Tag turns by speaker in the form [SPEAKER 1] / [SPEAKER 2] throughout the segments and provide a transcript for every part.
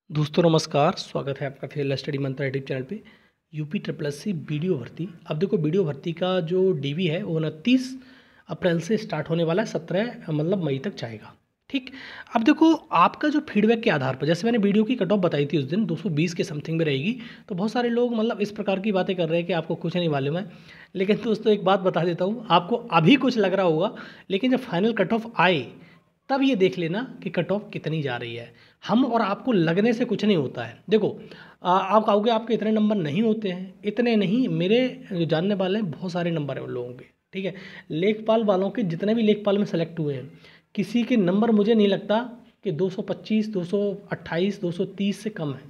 [SPEAKER 1] दोस्तों नमस्कार, स्वागत है आपका फिर स्टडी मंत्रा यूट्यूब चैनल पे। UP triple S C BDO भर्ती। अब देखो बीडीओ भर्ती का जो डीवी है वो 29 अप्रैल से स्टार्ट होने वाला है, 17 मई तक जाएगा। ठीक। अब देखो आपका जो फीडबैक के आधार पर, जैसे मैंने वीडियो की कट ऑफ बताई थी उस दिन 220 के समथिंग में रहेगी, तो बहुत सारे लोग इस प्रकार की बातें कर रहे हैं कि आपको कुछ नहीं मालूम है। लेकिन दोस्तों एक बात बता देता हूँ, आपको अभी कुछ लग रहा होगा, लेकिन जब फाइनल कट ऑफ आए तब ये देख लेना कि कट ऑफ कितनी जा रही है। हम और आपको लगने से कुछ नहीं होता है। देखो आप कहोगे आपके इतने नंबर नहीं होते हैं, इतने नहीं, मेरे जो जानने वाले हैं बहुत सारे नंबर हैं उन लोगों के। ठीक है, लेखपाल वालों के जितने भी लेखपाल में सेलेक्ट हुए हैं, किसी के नंबर मुझे नहीं लगता कि 225, 228, 230 से कम है।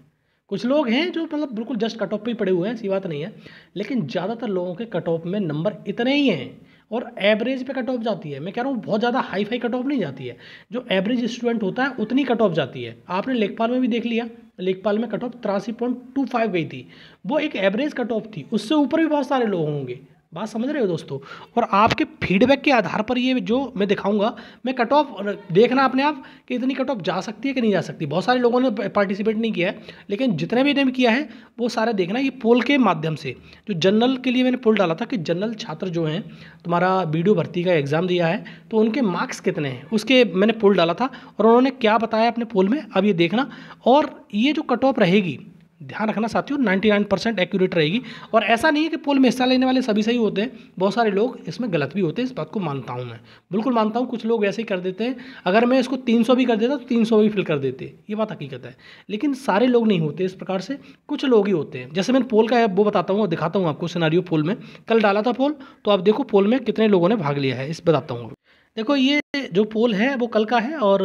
[SPEAKER 1] कुछ लोग हैं जो बिल्कुल जस्ट कट ऑफ पे ही पड़े हुए हैं, ऐसी बात नहीं है, लेकिन ज़्यादातर लोगों के कट ऑफ में नंबर इतने ही हैं और एवरेज पे कट ऑफ जाती है। मैं कह रहा हूँ बहुत ज़्यादा हाई फाई कट ऑफ नहीं जाती है, जो एवरेज स्टूडेंट होता है उतनी कट ऑफ जाती है। आपने लेखपाल में भी देख लिया, लेखपाल में कट ऑफ 83.25 गई थी, वो एक एवरेज कट ऑफ थी, उससे ऊपर भी बहुत सारे लोग होंगे। बात समझ रहे हो दोस्तों। और आपके फीडबैक के आधार पर ये जो मैं दिखाऊंगा, मैं कट ऑफ देखना अपने आप कि इतनी कट ऑफ जा सकती है कि नहीं जा सकती। बहुत सारे लोगों ने पार्टिसिपेट नहीं किया है, लेकिन जितने भी ने किया है वो सारे देखना ये पोल के माध्यम से। जो जनरल के लिए मैंने पोल डाला था कि जनरल छात्र जो हैं, तुम्हारा बीडीओ भर्ती का एग्ज़ाम दिया है तो उनके मार्क्स कितने हैं, उसके मैंने पोल डाला था और उन्होंने क्या बताया अपने पोल में, अब ये देखना। और ये जो कट ऑफ रहेगी, ध्यान रखना साथियों, 99% एक्यूरेट रहेगी। और ऐसा नहीं है कि पोल में हिस्सा लेने वाले सभी सही होते हैं, बहुत सारे लोग इसमें गलत भी होते हैं, इस बात को मानता हूं मैं, बिल्कुल मानता हूं। कुछ लोग ऐसे ही कर देते हैं, अगर मैं इसको 300 भी कर देता तो 300 भी फिल कर देते, ये बात हकीकत है। लेकिन सारे लोग नहीं होते इस प्रकार से, कुछ लोग ही होते हैं। जैसे मैंने पोल का वो बताता हूँ और दिखाता हूँ आपको सिनारियो। पोल में कल डाला था पोल, तो आप देखो पोल में कितने लोगों ने भाग लिया है, इस बताता हूँ। देखो ये जो पोल है वो कल का है और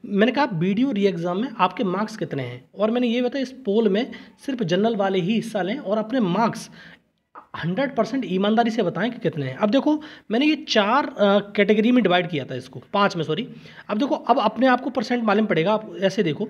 [SPEAKER 1] मैंने कहा वीडियो री एग्ज़ाम में आपके मार्क्स कितने हैं, और मैंने ये बताया इस पोल में सिर्फ जनरल वाले ही हिस्सा लें और अपने मार्क्स 100% ईमानदारी से बताएं कि कितने हैं। अब देखो मैंने ये 4 कैटेगरी में डिवाइड किया था, इसको 5 में, सॉरी। अब देखो अब अपने आप को परसेंट मालूम पड़ेगा। आप ऐसे देखो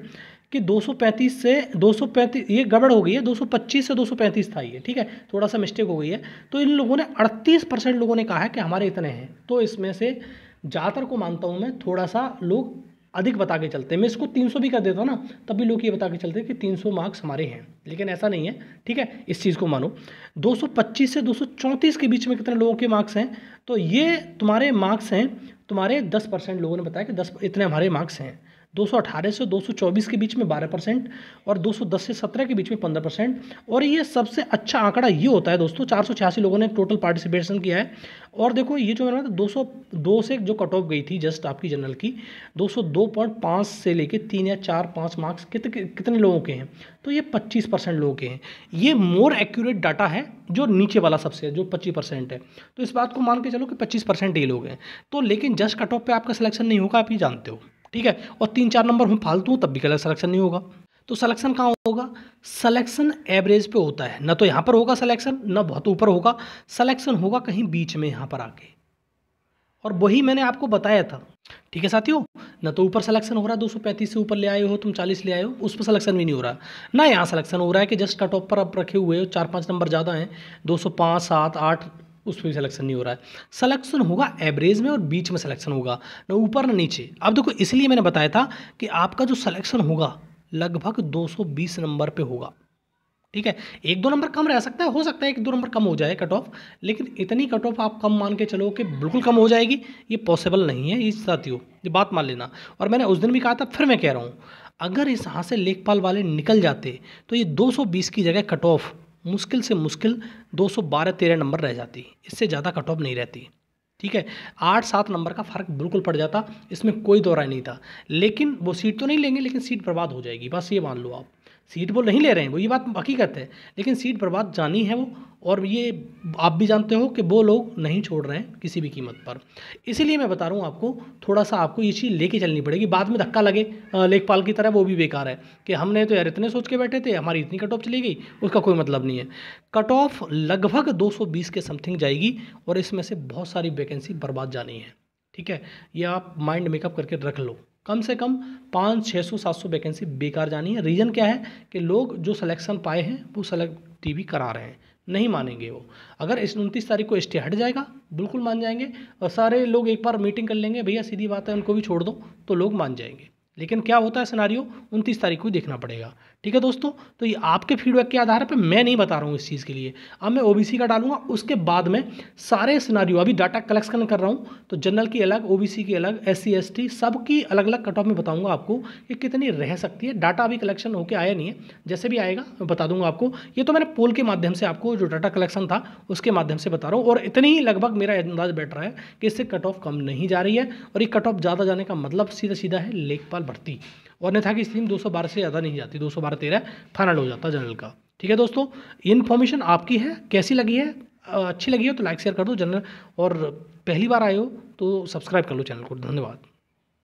[SPEAKER 1] कि 235 से 235, ये गड़बड़ हो गई है, 225 से 235 था ये, ठीक है, थोड़ा सा मिस्टेक हो गई है। तो इन लोगों ने 38% लोगों ने कहा है कि हमारे इतने हैं। तो इसमें से ज़्यादातर को मानता हूँ मैं, थोड़ा सा लोग अधिक बता के चलते हैं। मैं इसको 300 भी कर देता हूँ ना, तब भी लोग ये बता के चलते हैं कि 300 मार्क्स हमारे हैं, लेकिन ऐसा नहीं है। ठीक है, इस चीज़ को मानो। 225 से 234 के बीच में कितने लोगों के मार्क्स हैं, तो ये तुम्हारे मार्क्स हैं। तुम्हारे 10% लोगों ने बताया कि 10 इतने हमारे मार्क्स हैं। 218 से 224 के बीच में 12% और 210 से 17 के बीच में 15%। और ये सबसे अच्छा आंकड़ा ये होता है दोस्तों, 486 लोगों ने टोटल पार्टिसिपेशन किया है। और देखो ये जो मैंने 202 से जो कट ऑफ गई थी जस्ट आपकी जनरल की, 202.5 से लेके 3 या 4, 5 मार्क्स कितने लोगों के हैं, तो ये 25% लोगों के हैं। ये मोर एक्यूरेट डाटा है जो नीचे वाला सबसे, जो 25% है। तो इस बात को मान के चलो कि 25% ये लोग हैं। तो लेकिन जस्ट कट ऑफ पे आपका सिलेक्शन नहीं होगा, आप ये जानते हो। ठीक है, और 3-4 नंबर हम फालतू तब भी कलर सिलेक्शन नहीं होगा। तो सिलेक्शन कहाँ होगा? सिलेक्शन एवरेज पे होता है, ना तो यहाँ पर होगा सिलेक्शन, ना बहुत ऊपर होगा। सिलेक्शन होगा कहीं बीच में यहाँ पर आके, और वही मैंने आपको बताया था। ठीक है साथियों, ना तो ऊपर सिलेक्शन हो रहा है, 235 से ऊपर ले आए हो तुम, 40 ले आए हो, उस पर सिलेक्शन भी नहीं हो रहा, ना यहाँ सिलेक्शन हो रहा है कि जस्ट कट ऑफ पर आप रखे हुए हो, 4-5 नंबर ज़्यादा हैं, 205, 7, 8, उस पर भी सिलेक्शन नहीं हो रहा है। सिलेक्शन होगा एवरेज में और बीच में सिलेक्शन होगा, ना ऊपर ना नीचे। अब देखो इसलिए मैंने बताया था कि आपका जो सिलेक्शन होगा लगभग 220 नंबर पे होगा। ठीक है, 1-2 नंबर कम रह सकता है, हो सकता है 1-2 नंबर कम हो जाए कट ऑफ, लेकिन इतनी कट ऑफ आप कम मान के चलो कि बिल्कुल कम हो जाएगी, ये पॉसिबल नहीं है। ये साथियों ये बात मान लेना। और मैंने उस दिन भी कहा था, फिर मैं कह रहा हूँ, अगर इस यहाँ से लेखपाल वाले निकल जाते तो ये 220 की जगह कट ऑफ मुश्किल से मुश्किल 212-13 नंबर रह जाती, इससे ज़्यादा कट ऑफ नहीं रहती। ठीक है, 8-7 नंबर का फ़र्क बिल्कुल पड़ जाता, इसमें कोई दो राय नहीं था। लेकिन वो सीट तो नहीं लेंगे, लेकिन सीट बर्बाद हो जाएगी, बस ये मान लो आप। सीट वो नहीं ले रहे हैं, वो ये बात हकीकत है, लेकिन सीट बर्बाद जानी है वो। और ये आप भी जानते हो कि वो लोग नहीं छोड़ रहे हैं किसी भी कीमत पर। इसीलिए मैं बता रहा हूँ आपको, थोड़ा सा आपको ये चीज़ लेके चलनी पड़ेगी। बाद में धक्का लगे लेखपाल की तरह, वो भी बेकार है कि हमने तो यार इतने सोच के बैठे थे, हमारी इतनी कट ऑफ चली गई, उसका कोई मतलब नहीं है। कट ऑफ लगभग 220 के समथिंग जाएगी और इसमें से बहुत सारी वैकेंसी बर्बाद जानी है। ठीक है, ये आप माइंड मेकअप करके रख लो। कम से कम 500-600-700 वैकेंसी बेकार जानी है। रीज़न क्या है कि लोग जो सिलेक्शन पाए हैं वो सेलेक्टिव करा रहे हैं, नहीं मानेंगे वो। अगर इस 29 तारीख को स्टे हट जाएगा, बिल्कुल मान जाएंगे, और सारे लोग एक बार मीटिंग कर लेंगे, भैया सीधी बात है उनको भी छोड़ दो, तो लोग मान जाएंगे। लेकिन क्या होता है सिनारियो 29 तारीख को ही देखना पड़ेगा। ठीक है दोस्तों, तो ये आपके फीडबैक के आधार पर मैं नहीं बता रहा हूँ इस चीज़ के लिए। अब मैं ओबीसी का डालूंगा, उसके बाद में सारे सिनारियो अभी डाटा कलेक्शन कर रहा हूँ, तो जनरल की अलग, ओबीसी की अलग, SC ST सबकी अलग अलग कट ऑफ में बताऊंगा आपको कि कितनी रह सकती है। डाटा अभी कलेक्शन होकर आया नहीं है, जैसे भी आएगा मैं बता दूंगा आपको। ये तो मैंने पोल के माध्यम से आपको जो डाटा कलेक्शन था उसके माध्यम से बता रहा हूँ, और इतनी ही लगभग मेरा अंदाज बैठ रहा है कि इससे कट ऑफ कम नहीं जा रही है। और ये कट ऑफ ज़्यादा जाने का मतलब सीधा सीधा है लेखपाल भर्ती, और अन्यथा की स्थिति में 212 से ज़्यादा नहीं जाती, 212-13 फाइनल हो जाता जनरल का। ठीक है दोस्तों, इन्फॉर्मेशन आपकी है, कैसी लगी है? अच्छी लगी हो तो लाइक शेयर कर दो जनरल, और पहली बार आए हो तो सब्सक्राइब कर लो चैनल को। धन्यवाद।